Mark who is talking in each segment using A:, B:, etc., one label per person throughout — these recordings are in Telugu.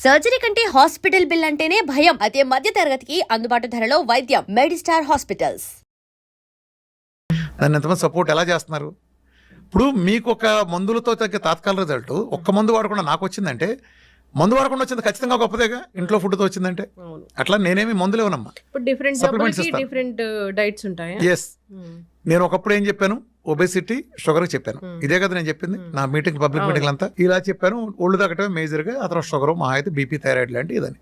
A: సర్జరీ కంటే హాస్పిటల్ బిల్ అంటేనే భయం. అదే మధ్య తరగతికి అందుబాటు ధరలో వైద్యం. Medistar hospitals.
B: దాన్ని ఎంతమంది సపోర్ట్ ఎలా చేస్తున్నారు? ఇప్పుడు మీకు ఒక మందులతో తగ్గ తాత్కాల రిజల్ట్ ఒక్క మందు వాడకుండా నాకు వచ్చిందంటే, మందు వాడకుండా వచ్చింది ఖచ్చితంగా గొప్పదేగా. ఇంట్లో ఫుడ్తో వచ్చిందంటే అట్లా నేనేమి మందులు ఇవ్వనమ్మా.
C: డిఫరెంట్ డైట్స్ ఉంటాయి.
B: ఎస్, నేను ఒకప్పుడు ఏం చెప్పాను, ఒబేసిటీ షుగర్ చెప్పాను. ఇదే కదా నేను చెప్పింది నా మీటింగ్, పబ్లిక్ మీటింగ్ అంతా ఇలా చెప్పాను. ఒళ్ళు తగ్గటమే మేజర్గా, ఆ తర్వాత షుగర్, మా అయితే బీపీ, థైరాయిడ్ లాంటి ఇదని,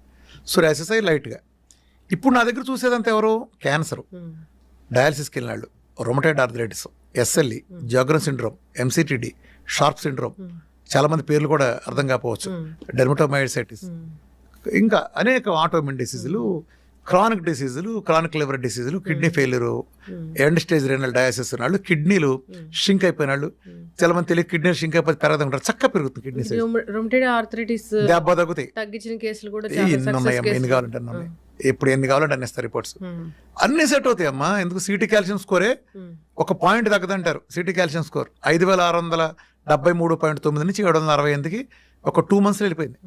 B: సోరియాసిస్ లైట్గా. ఇప్పుడు నా దగ్గర చూసేదంతా ఎవరు? క్యాన్సర్, డయాలసిస్కి వెళ్ళినాళ్ళు, rheumatoid arthritis, SLE, Sjogren syndrome, MCTD, Sharp syndrome, చాలా మంది పేర్లు కూడా అర్థం కాకపోవచ్చు, డెర్మటోమైసైటిస్, ఇంకా అనేక ఆటోమిన్ డిసీజులు, క్రానిక్ డిసీజులు, క్రానిక్ లివర్ డిసీజులు, kidney failure, end stage renal dialysis వాళ్ళు, కిడ్నీలు షింక్ అయిపోయిన వాళ్ళు, చాలా మంది తెలియదు కిడ్నీలు షింక్ అయిపోయి పెరగదంటారు, చక్కగా పెరుగుతుంది కిడ్నీ సైజ్,
C: రొమటైడ్ ఆర్థరైటిస్
B: దెబ్బ తగ్గుతాయి.
C: తగ్గించిన కేసులు కూడా
B: ఎన్ని కావాలంటే ఎప్పుడు ఎన్ని కావాలంటే అన్నేస్తారు రిపోర్ట్స్, అన్ని సెట్ అవుతాయి అమ్మా. ఎందుకు? సిటీ కాల్షియం స్కోరే ఒక పాయింట్ తగ్గదంటారు. సిటీ కాల్షియం స్కోర్ 5673.9 నుంచి 768కి ఒక 2 months వెళ్ళిపోయింది.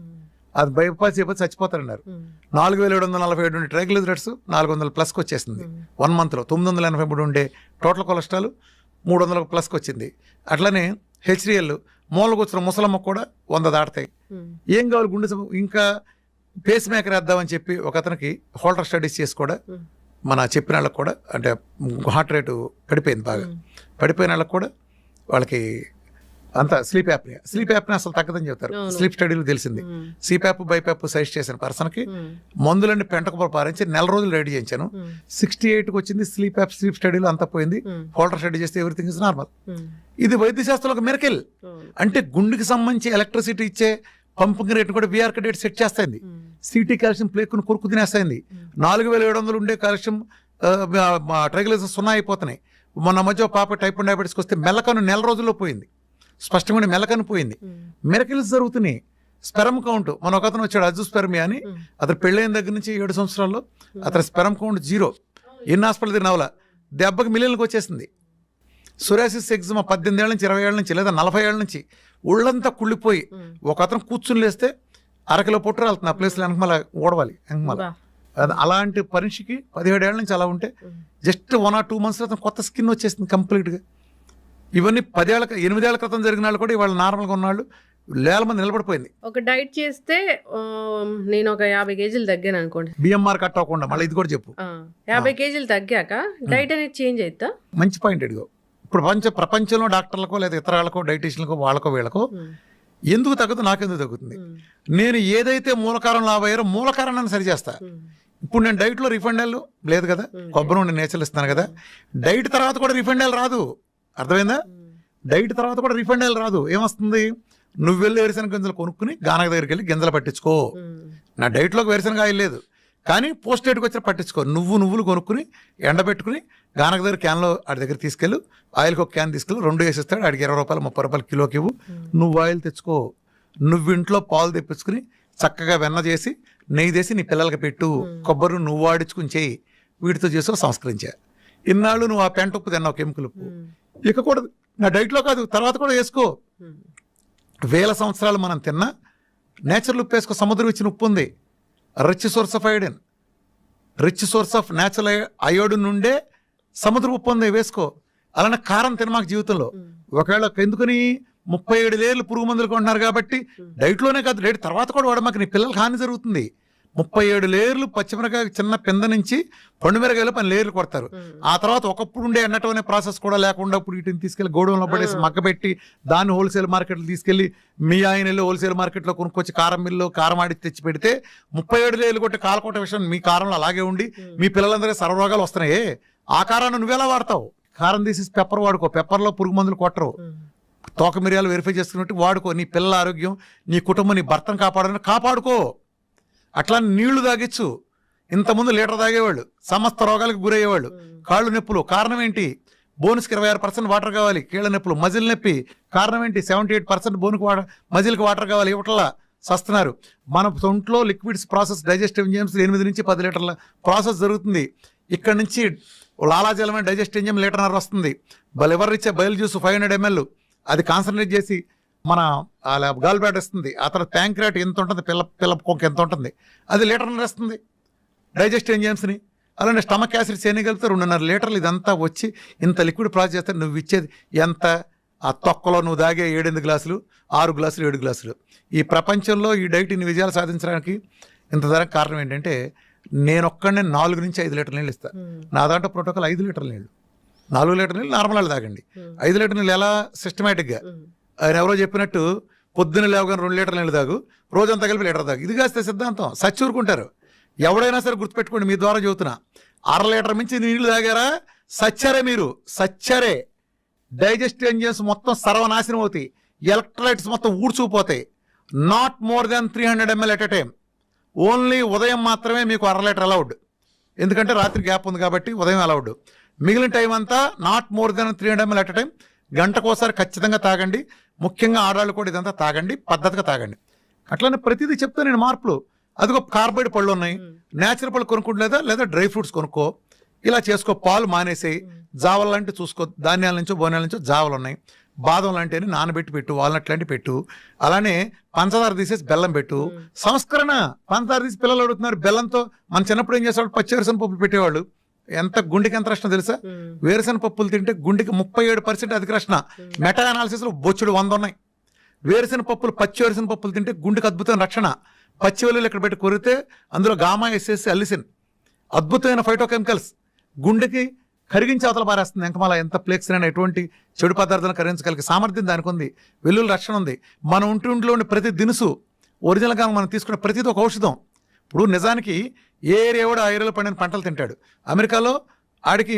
B: అది బైపాస్ చేయకపోతే చచ్చిపోతారన్నారు. 4747 ట్రైగ్లిజరైడ్స్ 400+ వచ్చేసింది 1 monthలో. 983 ఉండే టోటల్ కొలెస్ట్రాల్ 300+ వచ్చింది. అట్లనే హెచ్డిఎల్ మూలకొచ్చిన ముసలమ్మ కూడా 100 దాటుతాయి. ఏం కావాలి? గుండె ఇంకా పేస్ మేకర్ వేద్దామని చెప్పి ఒక అతనికి హోల్డర్ స్టడీస్ చేసి కూడా మన చెప్పిన వాళ్ళకి కూడా, అంటే హార్ట్ రేటు పడిపోయింది బాగా, పడిపోయిన వాళ్ళకి కూడా వాళ్ళకి అంతా స్లీప్ యాప్నియా అసలు తగ్గదని చెప్తారు. స్లీప్ స్టడీలు తెలిసింది. సిప్యాప్ బైప్యాప్ సజెస్ట్ చేసిన పర్సన్కి మందులన్నీ పెంటకు పారించి 4 రోజులు రెడీ చేయించాను. 68కి వచ్చింది స్లీప్ స్టడీలో అంతా పోయింది. హోల్డర్ స్టడీ చేస్తే ఎవ్రీథింగ్ ఇస్ నార్మల్. ఇది వైద్య శాస్త్రంలో ఒక మిరకిల్. అంటే గుండెకి సంబంధించి ఎలక్ట్రిసిటీ ఇచ్చే పంపింగ్ రేట్ కూడా విఆర్క డేట్ సెట్ చేస్తాయింది. సిటీ కాల్షియం ప్లేకును కొరుకు తినేస్తాయింది. 4700 ఉండే కాల్షియం ట్రైగ్లిజరైడ్స్ 0 అయిపోతున్నాయి. మొన్న మధ్య పాప టైప్ 1 డయాబెటీస్కి వస్తే మెల్లకను 4 రోజుల్లో పోయింది. స్పష్టంగా మెల్లకను పోయింది. మిరకిల్స్ జరుగుతున్నాయి. స్పెరమ్ కౌంట్, మన ఒక అతను వచ్చాడు అజుస్పెర్మియా అని, అతను పెళ్ళైన దగ్గర నుంచి 7 సంవత్సరాల్లో అతని స్పెరమ్ కౌంట్ 0. ఎన్ని హాస్పిటల్ తిరిగినవల దెబ్బకి మిలియన్లకు వచ్చేసింది. సోరియాసిస్ ఎగ్జిమా 18 ఏళ్ళ నుంచి 20 ఏళ్ళ నుంచి లేదా 40 ఏళ్ళ నుంచి ఒళ్ళంతా కుళ్ళిపోయి ఒక అతను కూర్చుని లేస్తే 1 కిలో పొట్టు రాలుతుంది. ఆ ప్లేస్లో వెనకమల ఓడవాలి వెనకమల. అలాంటి పరీక్షకి 17 ఏళ్ళ నుంచి అలా ఉంటే జస్ట్ 1 or 2 months అతను కొత్త స్కిన్ వచ్చేసింది కంప్లీట్గా. ఇవన్నీ 8 ఏళ్ల క్రితం జరిగిన వాళ్ళు కూడా ఇవాళ నార్మల్గా ఉన్నవాళ్ళు వేల మంది నిలబడిపోయింది.
C: ఒక డైట్ చేస్తే నేను ఒక 50 kgs తగ్గాను అనుకోండి,
B: బిఎంఆర్ కట్ అవ్వకుండా. మళ్ళీ ఇది కూడా చెప్పు,
C: 50 kgs తగ్గాక డైట్ అనేది చేంజ్ అవుతా?
B: మంచి పాయింట్ అడిగో. ఇప్పుడు ప్రపంచంలో డాక్టర్లకో లేదా ఇతర వాళ్ళకో డైటీషియన్కో వాళ్ళకో వీళ్ళకో ఎందుకు తగ్గుతుంది, నాకెందుకు తగ్గుతుంది? నేను ఏదైతే మూలకారం లాభయ్యారో మూలకారణాన్ని సరిచేస్తా. ఇప్పుడు నేను డైట్లో రిఫైండ్ ఆయిల్ లేదు కదా, కొబ్బరి నుండి నేచర్లు ఇస్తాను కదా, డైట్ తర్వాత కూడా రిఫైండ్ ఆయిల్ రాదు. అర్థమైందా? డైట్ తర్వాత కూడా రిఫైండ్ ఆయిల్ రాదు. ఏమొస్తుంది? నువ్వు వెళ్ళి వేరుశనగ గింజలు కొనుక్కుని గానక దగ్గరికి వెళ్ళి గింజలు పట్టించుకో. నా డైట్లోకి వేరుశనగ ఆయిల్ లేదు కానీ పోస్ట్ డేట్కి వచ్చి పట్టించుకో. నువ్వులు కొనుక్కుని ఎండబెట్టుకుని గానక దగ్గర క్యాన్లో ఆడి దగ్గర తీసుకెళ్ళు, ఆయిల్కి ఒక క్యాన్ తీసుకెళ్ళి 2 వేసిస్తాడు. ఆడికి 20 రూపాయలు 30 రూపాయలు కిలోకి ఇవ్వు. నువ్వు ఆయిల్ తెచ్చుకో. నువ్వు ఇంట్లో పాలు తెప్పించుకుని చక్కగా వెన్న చేసి నెయ్యి చేసి నీ పిల్లలకి పెట్టు. కొబ్బరి నువ్వు వాడించుకుని చేయి. వీటితో చేసి సంస్కరించా. ఇన్నాళ్ళు నువ్వు ఆ పెంట ఉప్పు తిన్నావు, కెమికల్ ఉప్పు. ఇక కూడా నా డైట్లో కాదు, తర్వాత కూడా వేసుకో. 1000 సంవత్సరాలు మనం తిన్నా నేచురల్ ఉప్పు వేసుకో. సముద్రం ఇచ్చిన ఉప్పు ఉంది, rich source of iodine, rich source of natural iodine నుండే సముద్ర ఉప్పు ఉంది, వేసుకో. అలానే కారం తినమాకు జీవితంలో. ఒకవేళ ఎందుకని 37 ఏళ్ళు పురుగు మందులు కొంటున్నారు కాబట్టి డైట్లోనే కాదు, డైట్ తర్వాత కూడా వాడమాక, నీ పిల్లలకి హాని జరుగుతుంది. 37 లేయర్లు పచ్చిమిరకాయ చిన్న పింద నుంచి పండుమిరకాయలు 10 లేయర్లు కొడతారు. ఆ తర్వాత ఒకప్పుడు ఉండే ఎండటం అనే ప్రాసెస్ కూడా లేకుండా ఇప్పుడు వీటిని తీసుకెళ్లి గోడౌన్లో పడేసి మగ్గబెట్టి దాన్ని హోల్సేల్ మార్కెట్లు తీసుకెళ్లి మీ ఆయన వెళ్ళి హోల్సేల్ మార్కెట్లో కొనుక్కొచ్చి కారం మిల్లు కారం ఆడి తెచ్చి పెడితే 37 లేయర్లు కొట్టి కాలకొట్ట విషయం మీ కారంలో అలాగే ఉండి మీ పిల్లలందరికీ సర్వరోగాలు వస్తున్నాయి. ఆ కారాన్ని నువ్వెలా వాడతావు? కారం తీసి పెప్పర్ వాడుకో. పెప్పర్లో పురుగు మందులు కొట్టరు. తోక మిరియాలు వెరిఫై చేసుకున్నట్టు వాడుకో. నీ పిల్లల ఆరోగ్యం, నీ కుటుంబం, నీ భర్తను కాపాడుకో. అట్లా నీళ్లు తాగిచ్చు. ఇంతకుముందు లీటర్ తాగేవాళ్ళు సమస్త రోగాలకు గురయ్యేవాళ్ళు. కాళ్ళు నొప్పులు కారణం ఏంటి? బోన్స్కి 26% వాటర్ కావాలి. కీళ్ళ నొప్పులు, మజిల్ నొప్పి కారణం ఏంటి? 78% బోన్కి మజిల్కి వాటర్ కావాలి. ఇవట్లా సస్తున్నారు. మన ఒంట్లో లిక్విడ్స్ ప్రాసెస్, డైజెస్టివ్ ఎంజైమ్స్ 8 నుంచి 10 లీటర్ల ప్రాసెస్ జరుగుతుంది. ఇక్కడ నుంచి లాలాజలమైన డైజెస్టివ్ ఎంజైమ్ 1.5 లీటర్ వస్తుంది. లివర్ ఇచ్చే బయలు జ్యూస్ 500 ml అది కాన్సన్ట్రేట్ చేసి మన గాల్ బ్లాడర్ ఇస్తుంది, ఆ తర్వాత ప్యాంక్రియాట్ ఎంత ఉంటుంది, పిల్ల కొంక ఎంత ఉంటుంది, అది లీటర్నర ఇస్తుంది డైజెస్ట్ ఎంజైమ్స్ని. అలానే స్టమక్ యాసిడ్స్ ఎన్ని కలిపితే 2.5 లీటర్లు ఇదంతా వచ్చి ఇంత లిక్విడ్ ప్రాసెస్ చేస్తే నువ్వు ఇచ్చేది ఎంత? ఆ తొక్కలో నువ్వు దాగే 7 గ్లాసులు, 6 గ్లాసులు, 7 గ్లాసులు. ఈ ప్రపంచంలో ఈ డైట్ ఇన్ని విజయాలు సాధించడానికి ఇంత ధర కారణం ఏంటంటే నేను ఒక్కడనే 4 నుంచి 5 లీటర్ల నీళ్ళు ఇస్తాను. నా దాంట్లో ప్రోటోకాల్ 5 లీటర్ల నీళ్ళు, 4 లీటర్ల నీళ్ళు నార్మల్ వాళ్ళు తాగండి. 5 లీటర్ల నీళ్ళు ఎలా సిస్టమేటిక్గా ఆయన ఎవరో చెప్పినట్టు పొద్దున్న లేవగానే 2 లీటర్ల నీళ్ళు తాగు, రోజంతా కలిపి లీటర్ తాగు. ఇది కాస్తే సిద్ధాంతం సచ్చూరుకుంటారు. ఎవడైనా సరే గుర్తుపెట్టుకోండి, మీ ద్వారా చెబుతున్నా, 1/2 లీటర్ మించి నీళ్లు తాగారా సచ్చరే, మీరు సచ్చరే. డైజెస్టివ్ ఎంజైమ్స్ మొత్తం సర్వనాశనం అవుతాయి, ఎలక్ట్రోలైట్స్ మొత్తం ఊడ్చుకుపోతాయి. Not more than 300 ml at a time. Only ఉదయం మాత్రమే మీకు 1/2 లీటర్ అలౌడ్, ఎందుకంటే రాత్రి గ్యాప్ ఉంది కాబట్టి ఉదయం అలౌడ్. మిగిలిన టైం అంతా not more than 300 ml at a time. గంటకోసారి ఖచ్చితంగా తాగండి. ముఖ్యంగా ఆడవాళ్ళు కూడా ఇదంతా తాగండి, పద్ధతిగా తాగండి. అట్లనే ప్రతిదీ చెప్తాను నేను మార్పులు. అదిగో కార్బైడ్ పళ్ళు ఉన్నాయి, నేచురల్ పళ్ళు కొనుక్కుంటలేదా, లేదా డ్రై ఫ్రూట్స్ కొనుక్కో, ఇలా చేసుకో. పాలు మానేసేయి, జావలు లాంటివి చూసుకో, ధాన్యాల నుంచో బోనాల నుంచో జావలు ఉన్నాయి. బాదం లాంటివి నానబెట్టి పెట్టు, వాల్నట్ లాంటివి పెట్టు. అలానే పంచదార తీసేసి బెల్లం పెట్టు. సంస్కరణ. పంచదార తీసి పిల్లలు అడుగుతున్నారు బెల్లంతో. మన చిన్నప్పుడు ఏం చేసేవాళ్ళు, పచ్చివేరుశనగ పప్పులు పెట్టేవాళ్ళు. ఎంత గుండెకి ఎంత రక్షణ తెలుసా? వేరుశనగ పప్పులు తింటే గుండెకి 37% అధిక రక్షణ. మెటా అనాలిసిస్లో బొచ్చుడు 100 ఉన్నాయి. వేరుశనగ పప్పులు, పచ్చి వేరుశనగ పప్పులు తింటే గుండెకి అద్భుతమైన రక్షణ. పచ్చి వెల్లుల్లి ఇక్కడ పెట్టి కొరితే అందులో గామా, ఎస్ఎస్, అల్లిసిన్ అద్భుతమైన ఫైటోకెమికల్స్ గుండెకి కరిగించి అవతల పారేస్తుంది. ఎంకమాల ఎంత ప్లేక్స్ అయినా ఎటువంటి చెడు పదార్థాలను కరిగించగలిగే సామర్థ్యం దానికి ఉంది. వెల్లుల్లి రక్షణ ఉంది. మన ఒంటింట్లోని ప్రతి దినుసు ఒరిజినల్గా మనం తీసుకునే ప్రతిదీ ఒక ఔషధం. ఇప్పుడు నిజానికి ఏ ఏరియా కూడా ఆ ఏరియాలో పండిన పంటలు తింటాడు. అమెరికాలో ఆడికి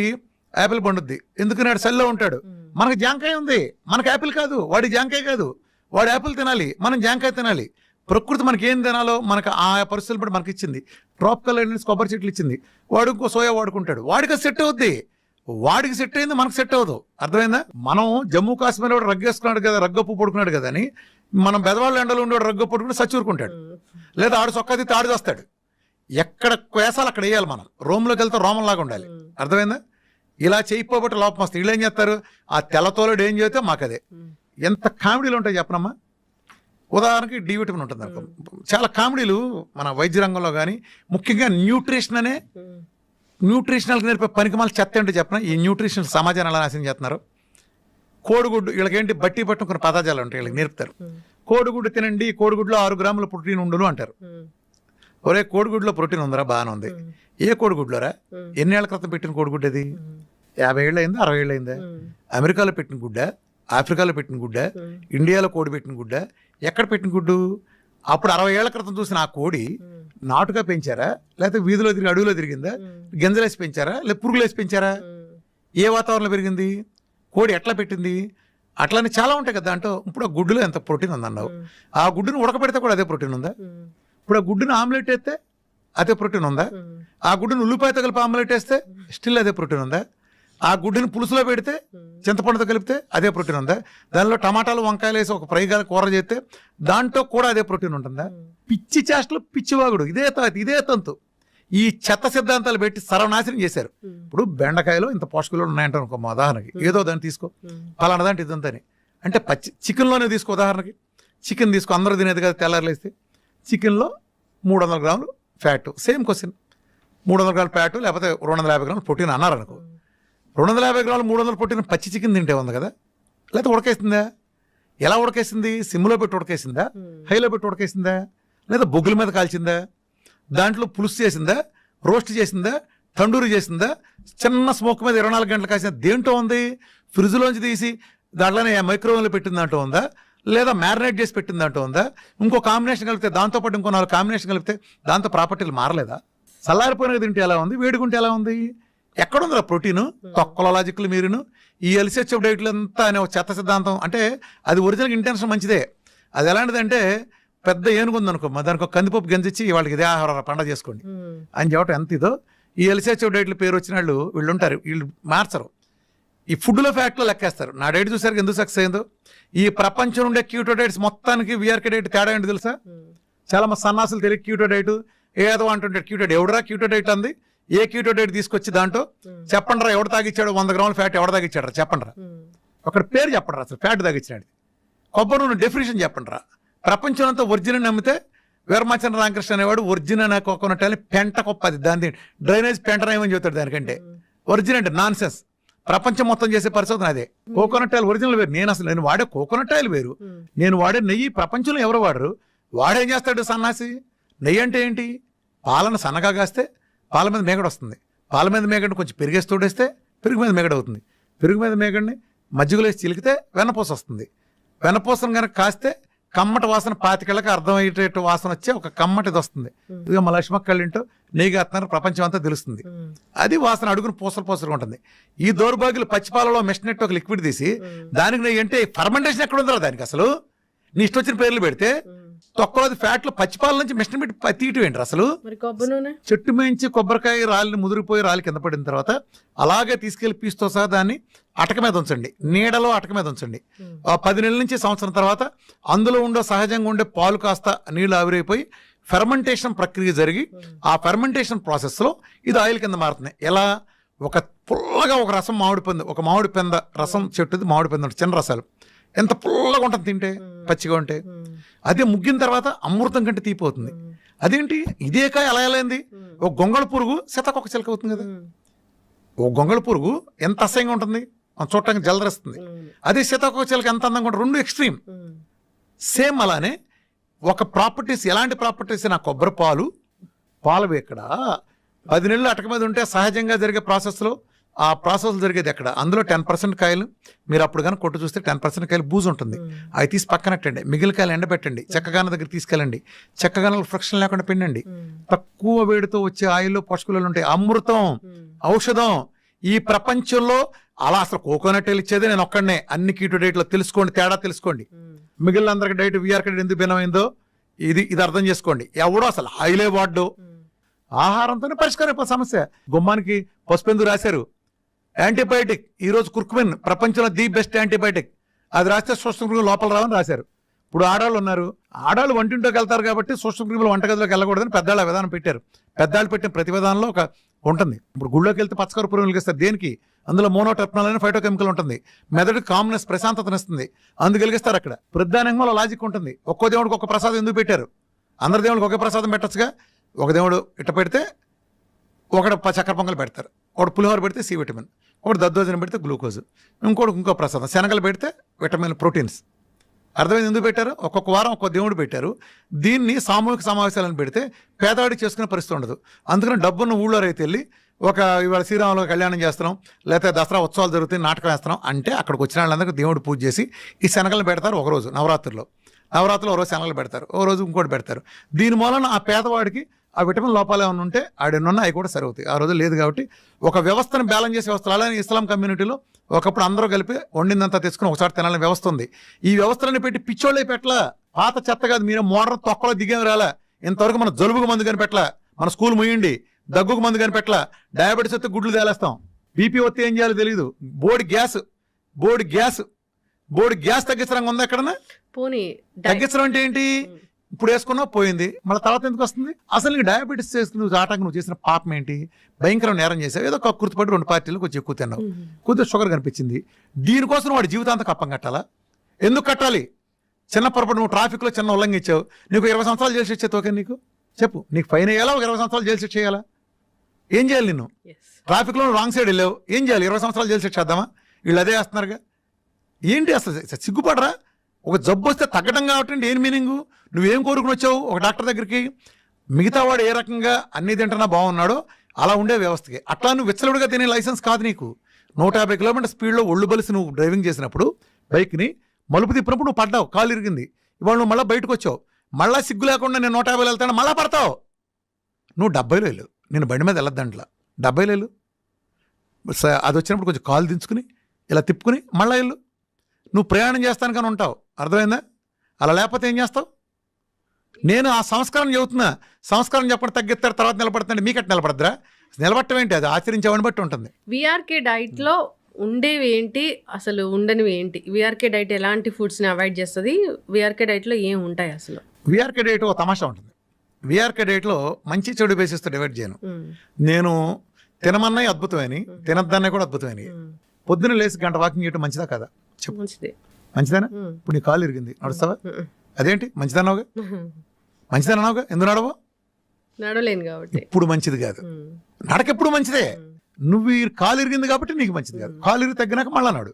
B: యాపిల్ పండుద్ది, ఎందుకని ఆడు సెల్లో ఉంటాడు. మనకి జాంకాయ ఉంది, మనకి యాపిల్ కాదు. వాడి జాంకాయ కాదు, వాడు యాపిల్ తినాలి, మనం జాంకాయ తినాలి. ప్రకృతి మనకి ఏం తినాలో మనకు ఆ పరిస్థితులు బట్టి మనకి ఇచ్చింది. ట్రాపికల్ కొబ్బరి చెట్లు ఇచ్చింది, వాడు ఇంకో సోయా వాడుకుంటాడు, వాడికి సెట్ అవుద్ది. వాడికి సెట్ అయింది, మనకు సెట్ అవ్వదు. అర్థమైందా? మనం జమ్మూ కాశ్మీర్ వాడు రగ్గేసుకున్నాడు కదా, రగ్గప్పు పడుకున్నాడు కదా అని మనం బెదవాళ్ళ ఎండలో ఉండేవాడు రగ్గప్పు పడుకుని సచ్చూరుకుంటాడు. లేదా ఆడు సొక్కది తాడు చేస్తాడు. ఎక్కడ వేసాలు అక్కడ వేయాలి. మనం రోమ్లోకి వెళ్తే రోమంలాగా ఉండాలి. అర్థమైందా? ఇలా చేయకపోబట్టి లోపం వస్తుంది. వీళ్ళు ఏం చేస్తారు, ఆ తెల్లతోలుడు ఏం చేస్తే మాకు అదే. ఎంత కామెడీలు ఉంటాయి చెప్పనమ్మా. ఉదాహరణకి డి విటమిన్ ఉంటుంది అనుకో. చాలా కామెడీలు మన వైద్య రంగంలో కానీ, ముఖ్యంగా న్యూట్రిషన్ అనే న్యూట్రిషనల్కి నేర్పే పనికిమాల చెత్త ఏంటో చెప్పిన. ఈ న్యూట్రిషన్ సమాజాన్ని ఎలా నాశనం చేస్తున్నారు. కోడిగుడ్డు, వీళ్ళకేంటి బట్టి పట్టిన కొన్ని పదార్థాలు ఉంటాయి, వీళ్ళకి నేర్పుతారు. కోడిగుడ్డు తినండి, కోడిగుడ్లో 6 గ్రాముల ప్రోటీన్ ఉండును అంటారు. ఒరే కోడిగుడ్లో ప్రోటీన్ ఉందరా, బాగానే ఉంది. ఏ కోడిగుడ్లోరా? ఎన్నేళ్ల క్రితం పెట్టిన కోడిగుడ్డు అది? 50 ఏళ్ళు అయిందా, 60 ఏళ్ళు అయిందా? అమెరికాలో పెట్టిన గుడ్డ, ఆఫ్రికాలో పెట్టిన గుడ్డ, ఇండియాలో కోడి పెట్టిన గుడ్డ, ఎక్కడ పెట్టిన గుడ్డు? అప్పుడు 60 ఏళ్ల క్రితం చూసిన ఆ కోడి నాటుగా పెంచారా, లేకపోతే వీధిలో తిరిగి అడవిలో తిరిగిందా, గింజలేసి పెంచారా, లేదా పురుగులేసి పెంచారా? ఏ వాతావరణంలో పెరిగింది? కోడి ఎట్లా పెట్టింది? అట్లానే చాలా ఉంటాయి కదా దాంట్లో. ఇప్పుడు ఆ గుడ్డులో ఎంత ప్రోటీన్ ఉందన్నావు, ఆ గుడ్డును ఉడకబెడితే కూడా అదే ప్రోటీన్ ఉందా? ఇప్పుడు ఆ గుడ్డును ఆమ్లెట్ వేస్తే అదే ప్రోటీన్ ఉందా? ఆ గుడ్డును ఉల్లిపాయతో కలిపి ఆమ్లెట్ వేస్తే స్టిల్ అదే ప్రోటీన్ ఉందా? ఆ గుడ్డుని పులుసులో పెడితే, చింతపండుతో కలిపితే అదే ప్రోటీన్ ఉందా? దానిలో టమాటాలు, వంకాయలు వేసి ఒక ఫ్రైగా కూర చేస్తే దాంట్లో కూడా అదే ప్రోటీన్ ఉంటుందా? పిచ్చి చేష్టలు, పిచ్చివాగుడు, ఇదే తంతు. ఈ చెత్త సిద్ధాంతాలు పెట్టి సర్వనాశనం చేశారు. ఇప్పుడు బెండకాయలో ఇంత పోషకాలు ఉన్నాయంటారు అనుకో, మా ఉదాహరణకి ఏదో దాన్ని తీసుకో, పలానా దాంట్లో ఇదంతని అంటే పచ్చి చికెన్లోనే తీసుకో. ఉదాహరణకి చికెన్ తీసుకో, అందరూ తినేది కదా తెల్లారులేస్తే. చికెన్లో 300 గ్రాములు ఫ్యాట్. సేమ్ క్వశ్చన్, 300 గ్రాముల ఫ్యాట్ లేకపోతే 250 గ్రాములు ప్రోటీన్ అన్నారు అనుకో. 250 గ్రాములు 300 ప్రోటీన్ పచ్చి చికెన్ తింటే ఉంది కదా, లేకపోతే ఉడకేసిందా? ఎలా ఉడకేసింది? సిమ్లో పెట్టి ఉడకేసిందా, హైలో పెట్టి ఉడకేసిందా, లేదా బొగ్గుల మీద కాల్చిందా, దాంట్లో పులుసు చేసిందా, రోస్ట్ చేసిందా, తండూరి చేసిందా, చిన్న స్మోక్ మీద 24 గంటలు కాసిన దేంట్లో ఉంది? ఫ్రిడ్జ్లోంచి తీసి దాంట్లోనే మైక్రోవేవ్లో పెట్టిన దాంట్లో ఉందా, లేదా మ్యారినేట్ చేసి పెట్టిన దాంట్లో ఉందా? ఇంకో కాంబినేషన్ కలిపితే, దాంతోపాటు ఇంకో 4 కాంబినేషన్ కలిపితే దాంతో ప్రాపర్టీలు మారలేదా? చల్లారిపోయినది తింటే ఎలా ఉంది, వేడుకుంటే ఎలా ఉంది? ఎక్కడుందిరా ప్రోటీను? తొక్కల లాజిక్లు మీరును. ఈ ఎల్సిహెచ్ఎఫ్ డైట్లు అంతా అనే ఒక చెత్త సిద్ధాంతం. అంటే అది ఒరిజినల్ ఇంటెన్షన్ మంచిదే. అది ఎలాంటిదంటే, పెద్ద ఏనుగుంది అనుకో, దానికి ఒక కందిపప్పు గంజిచ్చి వాళ్ళకి ఇదే ఆహార పండగ చేసుకోండి అని చెప్పటం ఎంత ఇదో. ఈ ఎల్సిహెచ్ఎఫ్ డైట్లు పేరు వచ్చిన వాళ్ళు వీళ్ళు ఉంటారు, వీళ్ళు మార్చరు. ఈ ఫుడ్లో ఫ్యాక్ట్లో లెక్కేస్తారు. నా డైట్ చూసారు ఎందుకు సక్సెస్ అయిందో. ఈ ప్రపంచం ఉండే క్యూటో డైట్స్ మొత్తానికి వీఆర్కే డైట్ తేడా ఏంటి తెలుసా? చాలా మంది సన్నాసులు తెలియదు క్యూటో డైట్ ఏదో అంటుంటాడు. క్యూటో డైట్ ఎవడరా క్యూటో డైట్ అంది? ఏ క్యూటో డైట్ తీసుకొచ్చి దాంట్లో చెప్పండి రా, ఎవడు తాగిచ్చాడు 100 గ్రాముల ఫ్యాట్ ఎవడ తాగిచ్చాడు రా చెప్పండి రా. ఒకటి పేరు చెప్పండి రా, అసలు ఫ్యాట్ తాగిచ్చినాడు. కొబ్బరి నూనె డెఫినేషన్ చెప్పండి రా. ప్రపంచం అంతా ఒరిజినల్ నమ్మితే వీరమాచంద్ర రామకృష్ణ అనేవాడు ఒరిజినల్ కోకోనట్ అని పెంట కొప్పది, దాని డ్రైనేజ్ పెంటనేమని చెబుతాడు దానికంటే. ఒరిజినల్ అంటే నాన్ సెన్స్. ప్రపంచం మొత్తం చేసే పరిశోధన అదే. కోకోనట్ ఆయిల్ ఒరిజినల్ వేరు. నేను వాడే కోకోనట్ ఆయిల్ వేరు, నేను వాడే నెయ్యి ప్రపంచంలో ఎవరు వాడరు. వాడేం చేస్తాడు సన్నాసి? నెయ్యి అంటే ఏంటి? పాలను సన్నగా కాస్తే పాల మీద మేగడ వస్తుంది, పాల మీద మేగడిని కొంచెం పెరిగేసి తోడేస్తే పెరుగు మీద మేగడ అవుతుంది, పెరుగు మీద మేగడిని మజ్జిగలో వేసి చిలికితే వెన్నపూస వస్తుంది, వెన్నపూసను కనుక కాస్తే కమ్మటి వాసన 25 అర్థమయ్యేటట్టు వాసన వచ్చే ఒక కమ్మటిది వస్తుంది. ఇదిగో మా లక్ష్మక్కళ్ళింటో నెయ్యి కాస్తున్నారు, ప్రపంచం అంతా తెలుస్తుంది. అది వాసన అడుగును పూసలు ఉంటుంది. ఈ దౌర్భాగ్యులు పచ్చిపాలలో మెషినెట్ ఒక లిక్విడ్ తీసి దానికి నెయ్యి అంటే ఫర్మెంటేషన్ ఎక్కడ ఉందో దానికి అసలు. నీ ఇష్టం వచ్చిన పేర్లు పెడితే తొక్కలోది ఫ్యాట్లు పచ్చిపాల నుంచి మిషన్ పెట్టి తీయటం ఏంటి అసలు? చెట్టు మేంచి కొబ్బరికాయ రాలిని ముదిరిపోయి రాలి కింద పడిన తర్వాత అలాగే తీసుకెళ్లి పీస్తో సహా దాన్ని అటక మీద ఉంచండి, నీడలో అటక మీద ఉంచండి. 10 నెలల నుంచి సంవత్సరం తర్వాత అందులో ఉండే సహజంగా ఉండే పాలు కాస్త నీళ్లు ఆవిరైపోయి ఫెర్మెంటేషన్ ప్రక్రియ జరిగి ఆ ఫెర్మెంటేషన్ ప్రాసెస్లో ఇది ఆయిల్ కింద మారుతుంది. ఎలా? ఒక పుల్లగా ఒక రసం ఒక మామిడి పెంద రసం చెట్టుది మామిడి పెంద చిన్న రసాలు ఎంత పుల్లగా ఉంటుంది తింటే, పచ్చిగా ఉంటే. అదే ముగ్గిన తర్వాత అమృతం కంటే తీపిపోతుంది. అదేంటి? ఇదే కాయ అలా అయింది. ఒక గొంగళ పురుగు సీతాకొక చిలక అవుతుంది కదా. ఓ గొంగళ పురుగు ఎంత అసహ్యంగా ఉంటుంది, చూడటానికి జలదరిస్తుంది. అదే సీతాకొక చిలక ఎంత అందంగా ఉంటుంది. 2 ఎక్స్ట్రీమ్. సేమ్ అలానే ఒక ప్రాపర్టీస్, ఎలాంటి ప్రాపర్టీస్? నా కొబ్బరి పాలు ఎక్కడ 10 నెలలు అటక మీద ఉంటే సహజంగా జరిగే ప్రాసెస్లో ఆ ప్రాసెస్ జరిగేది ఎక్కడ? అందులో 10% కాయలు మీరు అప్పుడు కానీ కొట్టు చూస్తే 10% కాయలు బూజు ఉంటుంది, అవి తీసి పక్కనట్టండి. మిగిలిన కాయలు ఎండబెట్టండి, చెక్కగాన దగ్గర తీసుకెళ్ళండి, చెక్కగానలు ఫ్రిక్షన్ లేకుండా పిండండి. తక్కువ వేడితో వచ్చే ఆయిల్లో పోషకాలు ఉంటాయి. అమృతం, ఔషధం. ఈ ప్రపంచంలో అలా అసలు కోకోనట్ ఆయిల్ ఇచ్చేది నేను ఒక్కడనే. అన్ని కీటో డైట్లో తెలుసుకోండి, తేడా తెలుసుకోండి. మిగిలిన అందరికి డైట్ వీఆర్కే డైట్ ఎందుకు భిన్నమైందో ఇది అర్థం చేసుకోండి. ఎవడో అసలు ఆయిలే వాడ్డు. ఆహారంతోనే పరిష్కారం అయిపోయి సమస్య. గుమ్మానికి పసుపెందుకు రాశారు? యాంటీబయాటిక్. ఈరోజు కుర్కుమిన్ ప్రపంచంలో ది బెస్ట్ యాంటీబయాటిక్. అది రాస్తే సూక్ష్మక్రిములు లోపల రావని రాశారు. ఇప్పుడు ఆడాళ్ళు ఉన్నారు, ఆడాళ్ళు వంటింట్లోకి వెళ్తారు కాబట్టి సూక్ష్మక్రిములు వంటగదిలోకి వెళ్ళకూడదని పెద్దవాళ్ళ విధానం పెట్టారు. పెద్దవాళ్ళు పెట్టిన ప్రతి విధానంలో ఒక ఉంటుంది. ఇప్పుడు గుళ్ళోకి వెళ్తే పచ్చకర్పూరం వెలిగిస్తారు. దేనికి? అందులో మోనోటెర్పనాల్ అనే ఫైటోకెమికల్ ఉంటుంది. మెదడుకి కామ్నెస్, ప్రశాంతతనిస్తుంది, అందుకు వెలిగిస్తారు. అక్కడ ప్రధానంగా లాజిక్ ఉంటుంది. ఒక్కో దేవుడికి ఒక ప్రసాదం ఎందుకు పెట్టారు? అందరి దేవుడికి ఒకే ప్రసాదం పెట్టచ్చుగా. ఒక దేవుడు ఇట్ట పెడితే ఒకటి చక్కెర పొంగల్ పెడతారు, ఒకటి పులిహోర పెడితే సి విటమిన్, ఒకటి దద్దోజనం పెడితే గ్లూకోజ్, ఇంకో ప్రసాదం శనగలు పెడితే విటమిన్, ప్రోటీన్స్. అర్థమైంది ఎందుకు పెట్టారు? ఒక్కొక్క వారం ఒక్కొక్క దేవుడు పెట్టారు. దీన్ని సామూహిక సమావేశాలను పెడితే పేదవాడికి చేసుకునే పరిస్థితి ఉండదు. అందుకని డబ్బున్న ఊళ్ళో రైతు వెళ్ళి ఇవాళ శ్రీరాములు కళ్యాణం చేస్తున్నాం, లేకపోతే దసరా ఉత్సవాలు జరుగుతాయి, నాటకం వేస్తున్నాం అంటే అక్కడికి వచ్చిన వాళ్ళందరికీ దేవుడు పూజ చేసి ఈ శనగలను పెడతారు. ఒకరోజు నవరాత్రుల్లో ఒక రోజు శనగలు పెడతారు, ఓ రోజు ఇంకోటి పెడతారు. దీని మూలన ఆ పేదవాడికి ఆ విటమిన్ లోపాలు ఏమైనా ఉంటే ఆడెన్నున్నా అవి కూడా సరివుతాయి. ఆ రోజు లేదు కాబట్టి ఒక వ్యవస్థను బ్యాలెన్స్ చేసే వ్యవస్థలు. అలానే ఇస్లాం కమ్యూనిటీలో ఒకప్పుడు అందరూ కలిపి వండిందంతా తెచ్చుకుని ఒకసారి తినాలని వ్యవస్థ ఉంది. ఈ వ్యవస్థలను పెట్టి పిచ్చోళ్ళే పెట్టలా. పాత చెత్త కాదు, మీరు మోడర్న్ తొక్కలో దిగేమి రాలా. ఇంతవరకు మన జలుబుకు మందు కనిపెట్టలా, మన స్కూల్ ముయ్యండి, దగ్గుకు మందు కనిపెట్టలా, డయాబెటీస్ వస్తే గుడ్లు తేలేస్తాం, బీపీ వస్తే ఏం చేయాలో తెలియదు, బోర్డు గ్యాస్ తగ్గించడం ఉందా ఎక్కడన్నా? తగ్గించడం అంటే ఏంటి? ఇప్పుడు వేసుకున్నావు పోయింది, మళ్ళీ తర్వాత ఎందుకు వస్తుంది? అసలు నీకు డయాబెటీస్ చేసుకుని నువ్వు చేసిన పాపం ఏంటి? భయంకరం నేరం చేసావు. ఏదో కక్కుర్తిపడి 2 పార్టీలు కొంచెం ఎక్కువ తిన్నావు, కొద్దిగా షుగర్ కనిపించింది. దీనికోసం వాడి జీవితాంతం కప్పం కట్టాలా? ఎందుకు కట్టాలి? చిన్న పొరపాటు నువ్వు ట్రాఫిక్లో చిన్న ఉల్లంఘించావు, నీకు 20 సంవత్సరాలు జైలు శిక్ష ఓకే? నీకు చెప్పు, నీకు ఫైన్ వేయాలా? ఒక 20 సంవత్సరాలు జైలు శిక్ష చేయాలా? ఏం చేయాలి? నిన్ను ట్రాఫిక్లో రాంగ్ సైడ్ వెళ్ళావు, ఏం చేయాలి? 20 సంవత్సరాలు జైలు శిక్ష చేద్దామా? వీళ్ళు అదే వేస్తున్నారుగా. ఏంటి అసలు సిగ్గుపడరా? ఒక జబ్బు వస్తే తగ్గడం కాబట్టి ఏం మీనింగు? నువ్వేం కోరుకుని వచ్చావు ఒక డాక్టర్ దగ్గరికి? మిగతా వాడు ఏ రకంగా అన్ని తింటున్నా బాగున్నాడో అలా ఉండే వ్యవస్థకి. అట్లా నువ్వు విచ్చలుడిగా తినే లైసెన్స్ కాదు నీకు. 150 కిలోమీటర్ స్పీడ్లో ఒళ్ళు బలిసి నువ్వు డ్రైవింగ్ చేసినప్పుడు బైక్ని మలుపు తిప్పినప్పుడు నువ్వు పడ్డావు, కాలు ఇరిగింది. ఇవాళ నువ్వు మళ్ళీ బయటకు వచ్చావు, మళ్ళీ సిగ్గు లేకుండా నేను 150 వెళ్తాను, మళ్ళీ పడతావు. నువ్వు 70లో వెళ్ళు, నేను బండి మీద వెళ్ళొద్దంట్లా, 70లో వెళ్ళు. అది వచ్చినప్పుడు కొంచెం కాలు దించుకుని ఇలా తిప్పుకుని మళ్ళీ వెళ్ళు. నువ్వు ప్రయాణం చేస్తాను కానీ ఉంటావు. అర్థమైందా? అలా లేకపోతే ఏం చేస్తావు? నేను ఆ సంస్కారం చెబుతున్నా. సంస్కారం చెప్పడం తగ్గిస్తారు, తర్వాత నిలబడుతుంటే మీకట్టు నిలబడద్దురా? నిలబట్టం ఏంటి? అది ఆచరించేవాడిని బట్టి ఉంటుంది.
C: వీఆర్కే డైట్లో ఉండేవి ఏంటి, అసలు ఉండనివి ఏంటి? వీఆర్కే డైట్ ఎలాంటి ఫుడ్స్ని అవాయిడ్ చేస్తుంది? వీఆర్కే డైట్లో ఏం ఉంటాయి అసలు?
B: వీఆర్కే డైట్ ఒక తమాషా ఉంటుంది. వీఆర్కే డైట్లో మంచి చెడు బేసిస్తో డివైడ్ చేయను. నేను తినమన్నాయి అద్భుతమైనవి, తినద్దన్నాయి కూడా అద్భుతమైనవి. పొద్దున్న లేచి 1 గంట వాకింగ్ చేయడం మంచిదా కదా? చెప్పు. మంచిదేనా? ఇప్పుడు నీ కాలు ఇరిగింది, నడుస్తావా? అదేంటి మంచిదన్నావుగా, మంచిదన్నావుగా, ఎందుకు నడవో?
C: నడవలేను కాబట్టి.
B: ఇప్పుడు మంచిది కాదు, నడకెప్పుడు మంచిదే. నువ్వు ఈ కాలు ఇరిగింది కాబట్టి నీకు మంచిది కాదు, కాలు ఇరిగి తగ్గినాక మళ్ళా నాడు.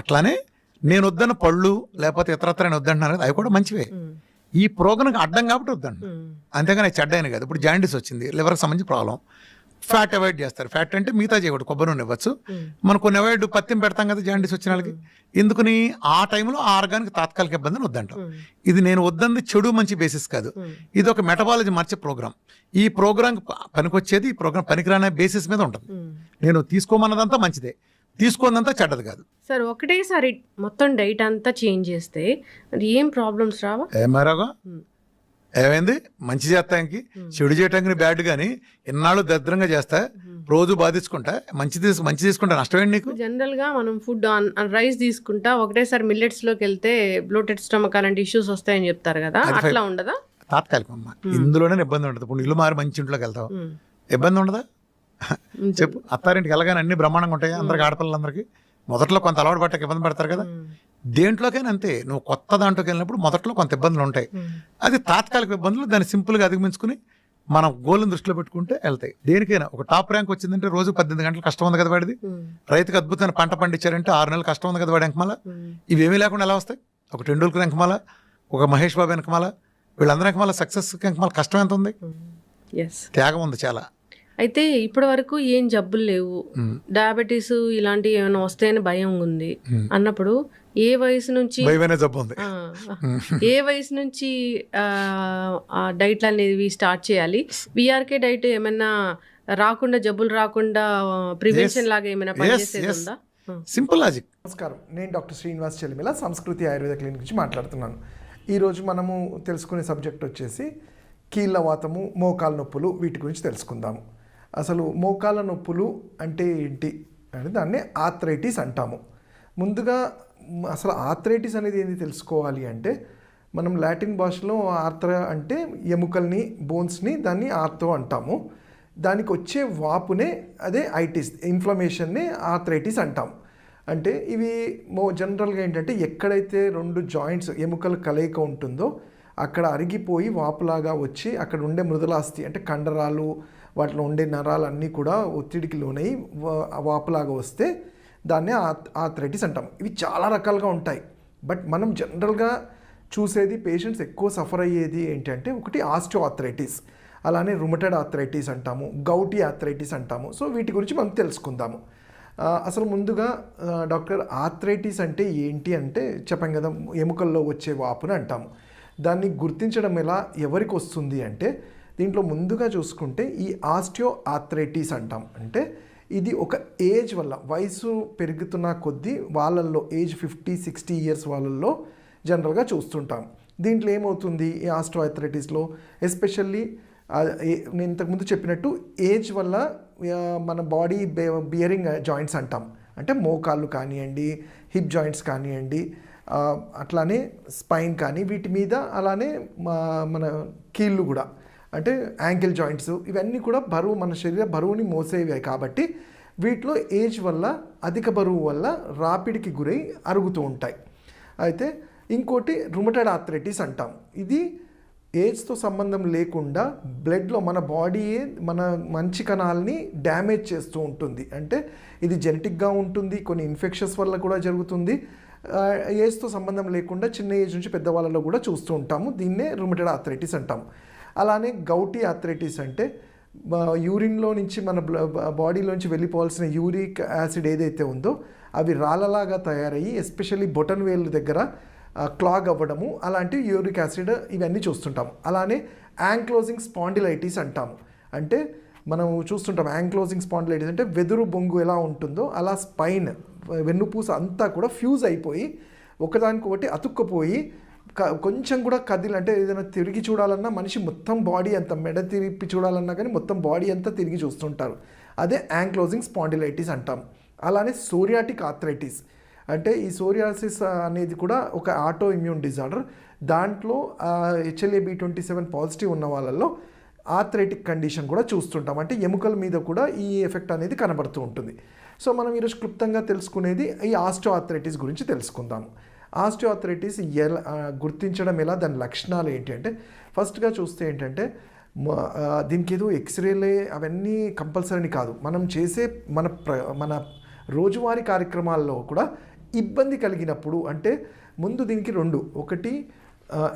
B: అట్లానే నేను వద్దన్న పళ్ళు లేకపోతే ఇతరత్ర నేను వద్దంటున్నాను కదా, అవి కూడా మంచివే. ఈ ప్రోగ్రాంకి అడ్డం కాబట్టి వద్దంటు, అంతేగాని చెడ్డైన కాదు. ఇప్పుడు జాండీస్ వచ్చింది, లివర్కి సంబంధించి ప్రాబ్లం, ఫ్యాట్ అవాయిడ్ చేస్తారు. ఫ్యాట్ అంటే మిగతా చేయకూడదు, కొబ్బరి నూనె ఇవ్వచ్చు. మనం కొన్ని అవాయిడ్ పత్యం పెడతాం కదా జాండీస్ వచ్చిన వాళ్ళకి. ఎందుకని ఆ టైంలో ఆ ఆర్గానికి తాత్కాలిక ఇబ్బందిని వద్దంటాం. ఇది నేను వద్దంది చెడు మంచి బేసిస్ కాదు, ఇది ఒక మెటబాలజీ మార్చే ప్రోగ్రామ్. ఈ ప్రోగ్రామ్ పనికొచ్చేది, ఈ ప్రోగ్రామ్ పనికిరానే బేసిస్ మీద ఉంటుంది. నేను తీసుకోమన్నదంతా మంచిదే, తీసుకున్నదంతా చెడ్డది కాదు.
C: సార్ ఒకటేసారి మొత్తం డైట్ అంతా చేంజ్ చేస్తే అది ఏం ప్రాబ్లమ్స్ రావా?
B: ఏమారాగా ఏమైంది, మంచి చేస్తానికి చెడు చేయటానికి బ్యాడ్ కానీ ఇన్నాళ్ళు దరిద్రంగా చేస్తా, రోజు బాధించుకుంటా, మంచి తీసుకుంటా నష్టమేంటి నీకు?
C: జనరల్ గా మనం ఫుడ్ రైస్ తీసుకుంటా ఒకటేసారి మిల్లెట్స్ లోకి వెళ్తే బ్లోటెడ్ స్టమక్ అలాంటి ఇష్యూస్ వస్తాయని చెప్తారు కదా, అట్లా ఉండదా?
B: తాత్కాలికం అమ్మా, ఇందులోనే ఇబ్బంది ఉండదు. ఇప్పుడు ఇల్లు మారి మంచి ఇంట్లోకి వెళ్తావు, ఇబ్బంది ఉండదా? చెప్పు. అత్తారింటికి వెళ్ళగానే అన్ని బ్రహ్మాండంగా ఉంటాయి అందరికి, ఆడపిల్లలందరికీ. మొదట్లో కొంత అలవాటు పట్టక ఇబ్బంది పడతారు కదా, దేంట్లోకైనా అంతే. నువ్వు కొత్త దాంట్లోకి వెళ్ళినప్పుడు మొదట్లో కొంత ఇబ్బందులు ఉంటాయి, అది తాత్కాలిక ఇబ్బందులు. దాన్ని సింపుల్గా అధిగమించుకుని మనం గోల్ని దృష్టిలో పెట్టుకుంటే వెళ్తాయి. దేనికైనా ఒక టాప్ ర్యాంక్ వచ్చిందంటే రోజు 18 గంటలు కష్టం ఉంది కదా వాడిది. రైతుకి అద్భుతమైన పంట పండించారంటే 6 నెలలు కష్టం ఉంది కదా వాడి వెనకమాల. ఇవేమీ లేకుండా ఎలా వస్తాయి? ఒక టెండూల్కర్ వెనకమాల, ఒక మహేష్ బాబు వెనకమాల, వీళ్ళందరి వెనకమాల సక్సెస్ వెనకమాల కష్టం ఎంత ఉంది, త్యాగం ఉంది చాలా.
C: అయితే ఇప్పటి వరకు ఏం జబ్బులు లేవు, డయాబెటీస్ ఇలాంటివి ఏమైనా వస్తాయని భయం ఉంది అన్నప్పుడు ఏ వయసు నుంచి
B: జబ్బు ఉంది,
C: ఏ వయసు నుంచి డైట్లు అనేవి స్టార్ట్ చేయాలి? విఆర్కే డైట్ ఏమైనా రాకుండా, జబ్బులు రాకుండా ప్రివెన్షన్ లాగా ఏమైనా పనిచేసేది ఉందా?
B: Simple logic.
D: నమస్కారం, నేను డాక్టర్ శ్రీనివాస్ చెలిమిల, సంస్కృతి ఆయుర్వేద క్లినిక్ నుంచి మాట్లాడుతున్నాను. ఈరోజు మనము తెలుసుకునే సబ్జెక్ట్ వచ్చేసి కీళ్ళ వాతము, మోకాల నొప్పులు, వీటి గురించి తెలుసుకుందాము. అసలు మోకాల నొప్పులు అంటే ఏంటి అంటే దాన్ని ఆర్థరైటిస్ అంటాము. ముందుగా అసలు ఆర్థరైటిస్ అనేది ఏంటి తెలుసుకోవాలి అంటే, మనం లాటిన్ భాషలో ఆర్థ్ర అంటే ఎముకల్ని, బోన్స్ని, దాన్ని ఆర్థో అంటాము. దానికి వచ్చే వాపునే అదే ఐటిస్, ఇన్ఫ్లమేషన్ని ఆర్థరైటిస్ అంటాం. అంటే ఇవి జనరల్గా ఏంటంటే ఎక్కడైతే 2 జాయింట్స్ ఎముకల కలయిక ఉంటుందో అక్కడ అరిగిపోయి వాపులాగా వచ్చి అక్కడ ఉండే మృదులాస్థి అంటే కండరాలు, వాటిలో ఉండే నరాలు అన్నీ కూడా ఒత్తిడికి లోనై వాపులాగా వస్తే దాన్నే ఆర్థరైటిస్ అంటాం. ఇవి చాలా రకాలుగా ఉంటాయి, బట్ మనం జనరల్గా చూసేది పేషెంట్స్ ఎక్కువ సఫర్ అయ్యేది ఏంటంటే ఒకటి ఆస్టియో ఆర్థరైటిస్, అలానే రుమటెడ్ ఆర్థరైటిస్ అంటాము, గౌటీ ఆర్థరైటిస్ అంటాము. సో వీటి గురించి మనం తెలుసుకుందాము. అసలు ముందుగా డాక్టర్ ఆర్థరైటిస్ అంటే ఏంటి అంటే చెప్పాం కదా, ఎముకల్లో వచ్చే వాపుని అంటాము. దాన్ని గుర్తించడం ఎలా, ఎవరికి వస్తుంది అంటే దీంట్లో ముందుగా చూసుకుంటే ఈ ఆస్టియో ఆర్థరైటిస్ అంటాం. అంటే ఇది ఒక ఏజ్ వల్ల, వయసు పెరుగుతున్న కొద్దీ వాళ్ళల్లో ఏజ్ 50-60 ఇయర్స్ వాళ్ళల్లో జనరల్గా చూస్తుంటాం. దీంట్లో ఏమవుతుంది ఈ ఆస్టియో ఆర్థరైటిస్లో, ఎస్పెషల్లీ నేను ఇంతకుముందు చెప్పినట్టు ఏజ్ వల్ల మన బాడీ బియరింగ్ జాయింట్స్ అంటాం. అంటే మోకాళ్ళు కానివ్వండి, హిప్ జాయింట్స్ కానివ్వండి, అట్లానే స్పైన్ కానీ వీటి మీద, అలానే మన కీళ్ళు కూడా అంటే యాంకిల్ జాయింట్స్, ఇవన్నీ కూడా బరువు, మన శరీర బరువుని మోసేవి కాబట్టి వీటిలో ఏజ్ వల్ల, అధిక బరువు వల్ల రాపిడికి గురై అరుగుతూ ఉంటాయి. అయితే ఇంకోటి రుమటెడ్ ఆర్థరైటిస్ అంటాం. ఇది ఏజ్తో సంబంధం లేకుండా బ్లడ్లో మన బాడీయే మన మంచి కణాలని డ్యామేజ్ చేస్తూ ఉంటుంది. అంటే ఇది జెనెటిక్గా ఉంటుంది, కొన్ని ఇన్ఫెక్షన్స్ వల్ల కూడా జరుగుతుంది. ఏజ్తో సంబంధం లేకుండా చిన్న ఏజ్ నుంచి పెద్దవాళ్ళలో కూడా చూస్తూ ఉంటాము. దీన్నే రుమటెడ్ ఆర్థరైటిస్ అంటాం. అలానే గౌటీ ఆర్థరైటిస్ అంటే యూరిన్లో నుంచి మన బాడీలోంచి వెళ్ళిపోవాల్సిన యూరిక్ యాసిడ్ ఏదైతే ఉందో అవి రాళ్ళలాగా తయారయ్యి ఎస్పెషల్లీ బొటన్ వేలు దగ్గర క్లాగ్ అవ్వడము, అలాంటి యూరిక్ యాసిడ్ ఇవన్నీ చూస్తుంటాము. అలానే యాంక్లోజింగ్ స్పాండిలైటిస్ అంటాము. అంటే మనం చూస్తుంటాం యాంక్లోజింగ్ స్పాండిలైటిస్ అంటే వెదురు బొంగు ఎలా ఉంటుందో అలా స్పైన్, వెన్నుపూస అంతా కూడా ఫ్యూజ్ అయిపోయి ఒకదానికొకటి అతుక్కుపోయి కొంచెం కూడా అంటే ఏదైనా తిరిగి చూడాలన్నా మనిషి మొత్తం బాడీ అంతా, మెడ తిరిపి చూడాలన్నా కానీ మొత్తం బాడీ అంతా తిరిగి చూస్తుంటారు. అదే యాంక్లోజింగ్ స్పాండిలైటిస్ అంటాం. అలానే సోరియాటిక్ ఆర్థరైటిస్ అంటే ఈ సోరియాసిస్ అనేది కూడా ఒక ఆటో ఇమ్యూన్ డిజార్డర్. దాంట్లో HLA-B27 పాజిటివ్ ఉన్న వాళ్ళల్లో ఆర్థరైటిక్ కండిషన్ కూడా చూస్తుంటాం. అంటే ఎముకల మీద కూడా ఈ ఎఫెక్ట్ అనేది కనబడుతూ ఉంటుంది. సో మనం ఈరోజు క్లుప్తంగా తెలుసుకునేది ఈ ఆస్టియో ఆర్థరైటిస్ గురించి తెలుసుకుందాము. ఆస్టియోఆర్థరైటిస్ ఎలా గుర్తించడం ఎలా, దాని లక్షణాలు ఏంటి అంటే ఫస్ట్గా చూస్తే ఏంటంటే దీనికి ఏదో ఎక్స్రేలే అవన్నీ కంపల్సరీ కాదు. మనం చేసే మన రోజువారీ కార్యక్రమాల్లో కూడా ఇబ్బంది కలిగినప్పుడు, అంటే ముందు దీనికి ఒకటి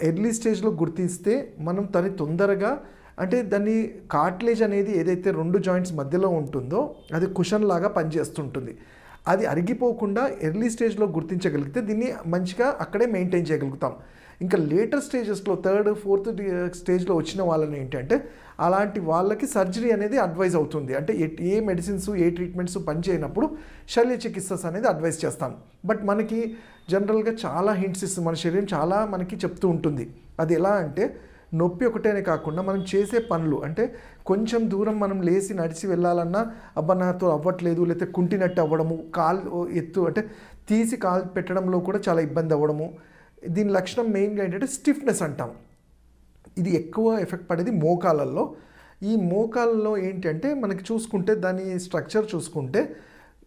D: ఎర్లీ స్టేజ్లో గుర్తిస్తే మనం దాన్ని తొందరగా, అంటే దాన్ని కార్టిలేజ్ అనేది ఏదైతే 2 జాయింట్స్ మధ్యలో ఉంటుందో అది కుషన్ లాగా పనిచేస్తుంటుంది. అది అరిగిపోకుండా ఎర్లీ స్టేజ్లో గుర్తించగలిగితే దీన్ని మంచిగా అక్కడే మెయింటైన్ చేయగలుగుతాం. ఇంకా లేటర్ స్టేజెస్లో 3rd, 4th స్టేజ్లో వచ్చిన వాళ్ళని ఏంటంటే అలాంటి వాళ్ళకి సర్జరీ అనేది అడ్వైజ్ అవుతుంది. అంటే ఏ మెడిసిన్స్ ఏ ట్రీట్మెంట్స్ పనిచేయనప్పుడు శల్య చికిత్సస్ అనేది అడ్వైజ్ చేస్తాం. బట్ మనకి జనరల్గా చాలా హింట్స్ ఇస్తుంది, మన శరీరం చాలా మనకి చెప్తూ ఉంటుంది. అది ఎలా అంటే నొప్పి ఒకటేనే కాకుండా మనం చేసే పనులు, అంటే కొంచెం దూరం మనం లేచి నడిచి వెళ్ళాలన్నా అబ్బా నాతో అవ్వట్లేదు, లేకపోతే కుంటినట్టు అవ్వడము, కాలు ఎత్తు అంటే తీసి కాలు పెట్టడంలో కూడా చాలా ఇబ్బంది అవ్వడము. దీని లక్షణం మెయిన్గా ఏంటంటే స్టిఫ్నెస్ అంటాం. ఇది ఎక్కువ ఎఫెక్ట్ పడేది మోకాళ్ళల్లో. ఈ మోకాళ్ళలో ఏంటంటే మనకి చూసుకుంటే దాని స్ట్రక్చర్ చూసుకుంటే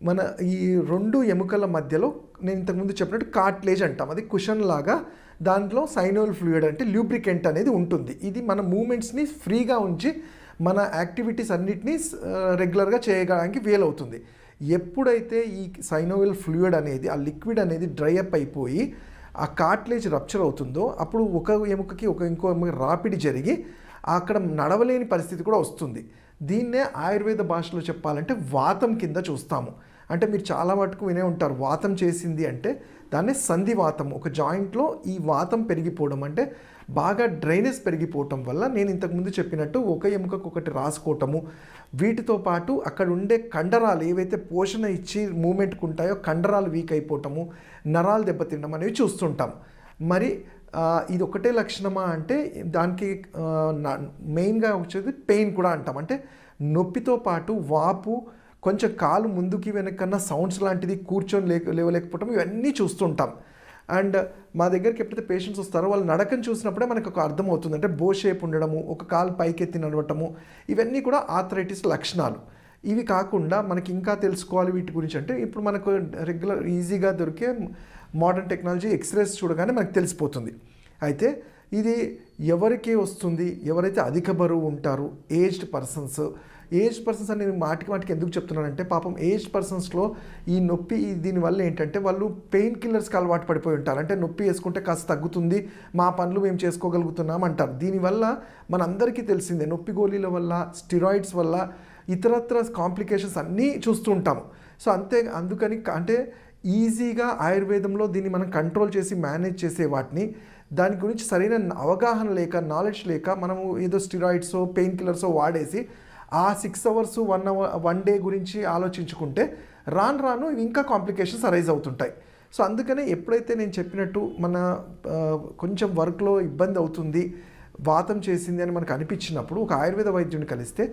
D: మన ఈ 2 ఎముకల మధ్యలో నేను ఇంతకుముందు చెప్పినట్టు కార్టిలేజ్ అంటాం, అది కుషన్ లాగా. దాంట్లో సైనోవియల్ ఫ్లూయిడ్ అంటే ల్యూబ్రికెంట్ అనేది ఉంటుంది. ఇది మన మూమెంట్స్ని ఫ్రీగా ఉంచి మన యాక్టివిటీస్ అన్నిటినీ రెగ్యులర్గా చేయడానికి వీలవుతుంది. ఎప్పుడైతే ఈ సైనోవియల్ ఫ్లూయిడ్ అనేది, ఆ లిక్విడ్ అనేది డ్రై అప్ అయిపోయి ఆ కార్టిలేజ్ రప్చర్ అవుతుందో అప్పుడు ఒక ఎముకకి ఇంకో ఎముక రాపిడి జరిగి అక్కడ నడవలేని పరిస్థితి కూడా వస్తుంది. దీన్నే ఆయుర్వేద భాషలో చెప్పాలంటే వాతం కింద చూస్తాము. అంటే మీరు చాలా మటుకు వినే ఉంటారు, వాతం చేసింది అంటే దాన్నే సంధివాతం. ఒక జాయింట్లో ఈ వాతం పెరిగిపోవడం అంటే బాగా డ్రైనేజ్ పెరిగిపోవటం వల్ల నేను ఇంతకుముందు చెప్పినట్టు ఒక ఎముకకు ఒకటి రాసుకోవటము, వీటితో పాటు అక్కడ ఉండే కండరాలు ఏవైతే పోషణ ఇచ్చి మూమెంట్కి ఉంటాయో కండరాలు వీక్ అయిపోవటము, నరాలు దెబ్బతినడం అనేవి చూస్తుంటాం. మరి ఇది ఒకటే లక్షణమా అంటే దానికి మెయిన్గా వచ్చేది పెయిన్ కూడా అంటాం. అంటే నొప్పితో పాటు వాపు, కొంచెం కాలు ముందుకి వెనకన్నా సౌండ్స్ లాంటిది, కూర్చొని లేవలేకపోవటం, ఇవన్నీ చూస్తుంటాం. అండ్ మా దగ్గరికి ఎప్పుడైతే పేషెంట్స్ వస్తారో వాళ్ళు నడకను చూసినప్పుడే మనకు ఒక అర్థమవుతుంది. అంటే బో షేప్ ఉండడము, ఒక కాలు పైకెత్తి నడవటము, ఇవన్నీ కూడా ఆర్థరైటిస్ లక్షణాలు. ఇవి కాకుండా మనకి ఇంకా తెలుసుకోవాలి వీటి గురించి అంటే ఇప్పుడు మనకు రెగ్యులర్ ఈజీగా దొరికే మోడర్న్ టెక్నాలజీ ఎక్స్రేస్ చూడగానే మనకు తెలిసిపోతుంది. అయితే ఇది ఎవరికి వస్తుంది, ఎవరైతే అధిక బరువు ఉంటారు, ఏజ్డ్ పర్సన్స్ అని నేను మాటికి ఎందుకు చెప్తున్నానంటే పాపం ఏజ్డ్ పర్సన్స్లో ఈ నొప్పి దీనివల్ల ఏంటంటే వాళ్ళు పెయిన్ కిల్లర్స్కి అలవాటు పడిపోయి ఉంటారు. అంటే నొప్పి వేసుకుంటే కాస్త తగ్గుతుంది, మా పనులు మేము చేసుకోగలుగుతున్నాం అంటారు. దీనివల్ల మనందరికీ తెలిసిందే నొప్పి గోళీల వల్ల, స్టిరాయిడ్స్ వల్ల, ఇతరత్ర కాంప్లికేషన్స్ అన్నీ చూస్తూ ఉంటాము. సో అందుకని అంటే ఈజీగా ఆయుర్వేదంలో దీన్ని మనం కంట్రోల్ చేసి మేనేజ్ చేసే వాటిని, దాని గురించి సరైన అవగాహన లేక, నాలెడ్జ్ లేక మనము ఏదో స్టిరాయిడ్సో పెయిన్ కిల్లర్సో వాడేసి ఆ 6 hours 1 day గురించి ఆలోచించుకుంటే రాను ఇంకా కాంప్లికేషన్స్ అరైజ్ అవుతుంటాయి. సో అందుకనే ఎప్పుడైతే నేను చెప్పినట్టు మన కొంచెం వర్క్లో ఇబ్బంది అవుతుంది, వాతం చేసింది అని మనకు అనిపించినప్పుడు ఒక ఆయుర్వేద వైద్యుని కలిస్తే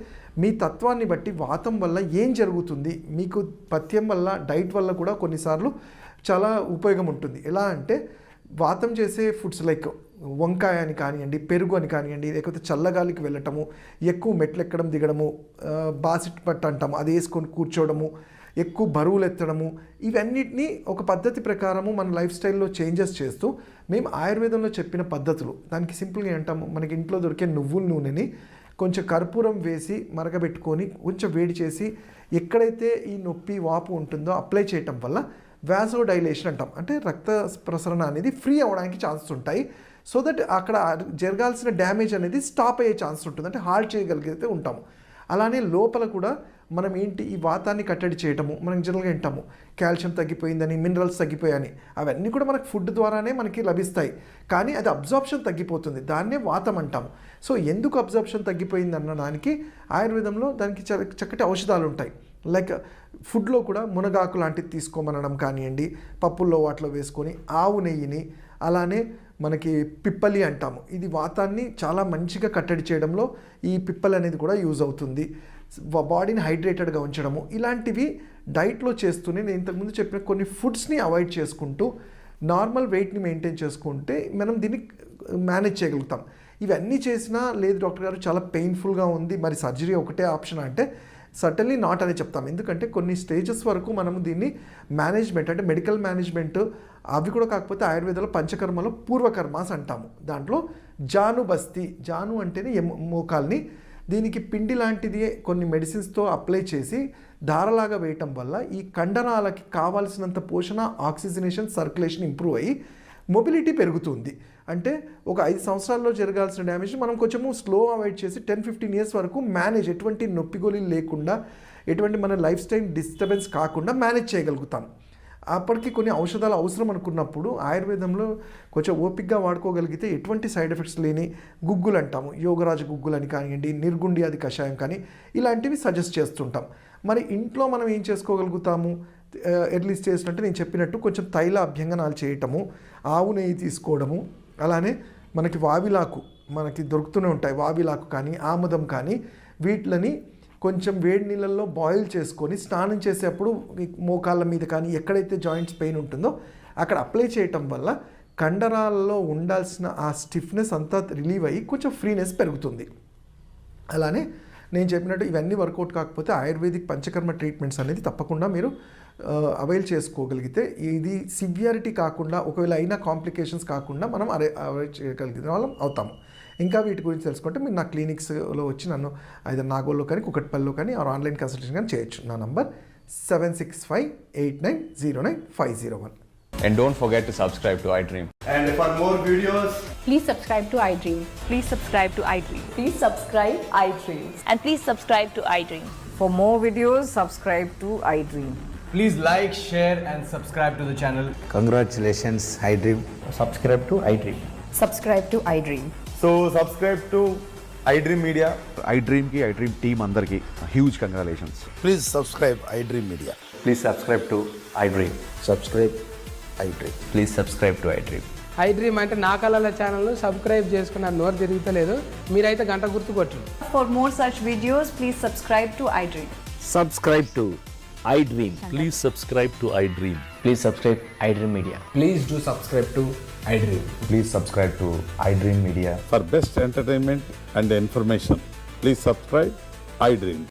D: మీ తత్వాన్ని బట్టి వాతం వల్ల ఏం జరుగుతుంది, మీకు పథ్యం వల్ల, డైట్ వల్ల కూడా కొన్నిసార్లు చాలా ఉపయోగం ఉంటుంది. ఎలా అంటే వాతం చేసే ఫుడ్స్ లైక్ వంకాయ అని కానివ్వండి, పెరుగు అని కానివ్వండి, లేకపోతే చల్లగాలికి వెళ్ళటము, ఎక్కువ మెట్లు ఎక్కడం దిగడము, బాసిట్ పట్టు అంటాము అది వేసుకొని కూర్చోవడము, ఎక్కువ బరువులు ఎత్తడము, ఇవన్నిటినీ ఒక పద్ధతి ప్రకారము మన లైఫ్ స్టైల్లో చేంజెస్ చేస్తూ మేము ఆయుర్వేదంలో చెప్పిన పద్ధతులు, దానికి సింపుల్గా అంటాము, మనకి ఇంట్లో దొరికే నువ్వుల నూనెని కొంచెం కర్పూరం వేసి మరగబెట్టుకొని కొంచెం వేడి చేసి ఎక్కడైతే ఈ నొప్పి వాపు ఉంటుందో అప్లై చేయటం వల్ల వ్యాసోడైలేషన్ అంటాం, అంటే రక్త ప్రసరణ అనేది ఫ్రీ అవ్వడానికి ఛాన్సెస్ ఉంటాయి. సో దట్ అక్కడ జరగాల్సిన డ్యామేజ్ అనేది స్టాప్ అయ్యే ఛాన్స్ ఉంటుంది, అంటే హాల్ట్ చేయగలిగితే ఉంటాము. అలానే లోపల కూడా మనం ఏంటి ఈ వాతాన్ని కట్టడి చేయటము, మనం జనరల్గా వింటాము కాల్షియం తగ్గిపోయిందని, మినరల్స్ తగ్గిపోయాయని, అవన్నీ కూడా మనకు ఫుడ్ ద్వారానే మనకి లభిస్తాయి. కానీ అది అబ్జార్ప్షన్ తగ్గిపోతుంది, దాన్నే వాతం అంటాము. సో ఎందుకు అబ్జార్ప్షన్ తగ్గిపోయింది అన్నదానికి ఆయుర్వేదంలో దానికి చక్కటి ఔషధాలు ఉంటాయి. లైక్ ఫుడ్లో కూడా మునగాకు లాంటిది తీసుకోమనడం కానివ్వండి, పప్పుల్లో వాటిలో వేసుకొని, ఆవు నెయ్యిని, అలానే మనకి పిప్పలి అంటాము, ఇది వాతాన్ని చాలా మంచిగా కట్టడి చేయడంలో ఈ పిప్పలి అనేది కూడా యూజ్ అవుతుంది. బాడీని హైడ్రేటెడ్గా ఉంచడము, ఇలాంటివి డైట్లో చేస్తూనే నేను ఇంతకుముందు చెప్పిన కొన్ని ఫుడ్స్ని అవాయిడ్ చేసుకుంటూ నార్మల్ వెయిట్ని మెయింటైన్ చేసుకుంటే మనం దీన్ని మేనేజ్ చేయగలుగుతాం. ఇవన్నీ చేసినా లేదు డాక్టర్ గారు చాలా పెయిన్ఫుల్గా ఉంది, మరి సర్జరీ ఒకటే ఆప్షన్ అంటే సర్టన్లీ నాట్ అని చెప్తాం. ఎందుకంటే కొన్ని స్టేజెస్ వరకు మనము దీన్ని మేనేజ్మెంట్ అంటే మెడికల్ మేనేజ్మెంట్ అవి కూడా కాకపోతే ఆయుర్వేదంలో పంచకర్మలో పూర్వకర్మాస్ అంటాము. దాంట్లో జాను బస్తి, జాను అంటేనే మోకాల్ని, దీనికి పిండి లాంటిది కొన్ని మెడిసిన్స్తో అప్లై చేసి దారలాగా వేయటం వల్ల ఈ కండరాలకి కావాల్సినంత పోషణ, ఆక్సిజనేషన్, సర్క్యులేషన్ ఇంప్రూవ్ అయ్యి మొబిలిటీ పెరుగుతుంది. అంటే ఒక 5 సంవత్సరాల్లో జరగాల్సిన డ్యామేజ్ మనం కొంచెము స్లో అవాయిడ్ చేసి 10-15 ఇయర్స్ వరకు మేనేజ్, ఎటువంటి నొప్పి గోళీలు లేకుండా, ఎటువంటి మన లైఫ్ స్టైల్ డిస్టర్బెన్స్ కాకుండా మేనేజ్ చేయగలుగుతాం. అప్పటికి కొన్ని ఔషధాలు అవసరం అనుకున్నప్పుడు ఆయుర్వేదంలో కొంచెం ఓపికగా వాడుకోగలిగితే ఎటువంటి సైడ్ ఎఫెక్ట్స్ లేని గుగ్గులు అంటాము, యోగరాజు గుగ్గులు అని కానివ్వండి, నిర్గుండియాది కషాయం కానీ ఇలాంటివి సజెస్ట్ చేస్తుంటాం. మరి ఇంట్లో మనం ఏం చేసుకోగలుగుతాము? ఎర్లీ స్టేజ్ అంటే నేను చెప్పినట్టు కొంచెం తైల అభ్యంగనాలు చేయటము, ఆవు నెయ్యి తీసుకోవడము, అలానే మనకి వావిలాకు మనకి దొరుకుతూనే ఉంటాయి, వావిలాకు కానీ ఆముదం కానీ, వీటిని కొంచెం వేడి నీళ్ళల్లో బాయిల్ చేసుకొని స్నానం చేసేప్పుడు మోకాళ్ళ మీద కానీ ఎక్కడైతే జాయింట్స్ పెయిన్ ఉంటుందో అక్కడ అప్లై చేయటం వల్ల కండరాల్లో ఉండాల్సిన ఆ స్టిఫ్నెస్ అంతా రిలీవ్ అయ్యి కొంచెం ఫ్రీనెస్ పెరుగుతుంది. అలానే నేను చెప్పినట్టు ఇవన్నీ వర్కౌట్ కాకపోతే ఆయుర్వేదిక్ పంచకర్మ ట్రీట్మెంట్స్ అనేది తప్పకుండా మీరు అవైల్ చేసుకోగలిగితే ఇది సివియారిటీ కాకుండా, ఒకవేళ అయినా కాంప్లికేషన్స్ కాకుండా మనం అవాయిడ్ చేయగలిగిన వాళ్ళం అవుతాము. ఇంకా వీటి గురించి తెలుసుకుంటే మీరు నా క్లినిక్స్లో వచ్చి నన్ను ఐదర్ నాగోల్లో కానీ కుకట్పల్లిలో కానీ ఆన్లైన్ కన్సల్టేషన్ కానీ చేయొచ్చు. నా number 7658909501.
E: And don't forget to subscribe to iDream.
F: And for more videos,
G: Please subscribe to iDream.
H: Please subscribe to iDream.
G: Please subscribe iDream.
H: And please subscribe to iDream.
G: For more videos, subscribe to iDream.
F: please like, share, and subscribe to the channel.
I: Congratulations, iDream.
F: Subscribe to iDream.
G: Subscribe to iDream.
F: So subscribe to iDream Media.
J: iDream ki iDream team andarki huge congratulations.
I: Please subscribe iDream Media.
E: Please subscribe to iDream.
I: Subscribe iDream.
E: Please subscribe to iDream.
K: iDream అంటే నా కళల ఛానల్ను సబ్స్క్రైబ్ చేసుకున్న నోరు తిరుగుతలేదు, మీరైతే గంట గుర్తు కొట్టండి.
H: For more such videos, please subscribe to iDream.
I: Subscribe to iDream.
L: Please subscribe to iDream.
E: Please subscribe iDream Media.
F: Please do subscribe to iDream.
E: Please subscribe to iDream Media.
J: For best entertainment and information, please subscribe iDream.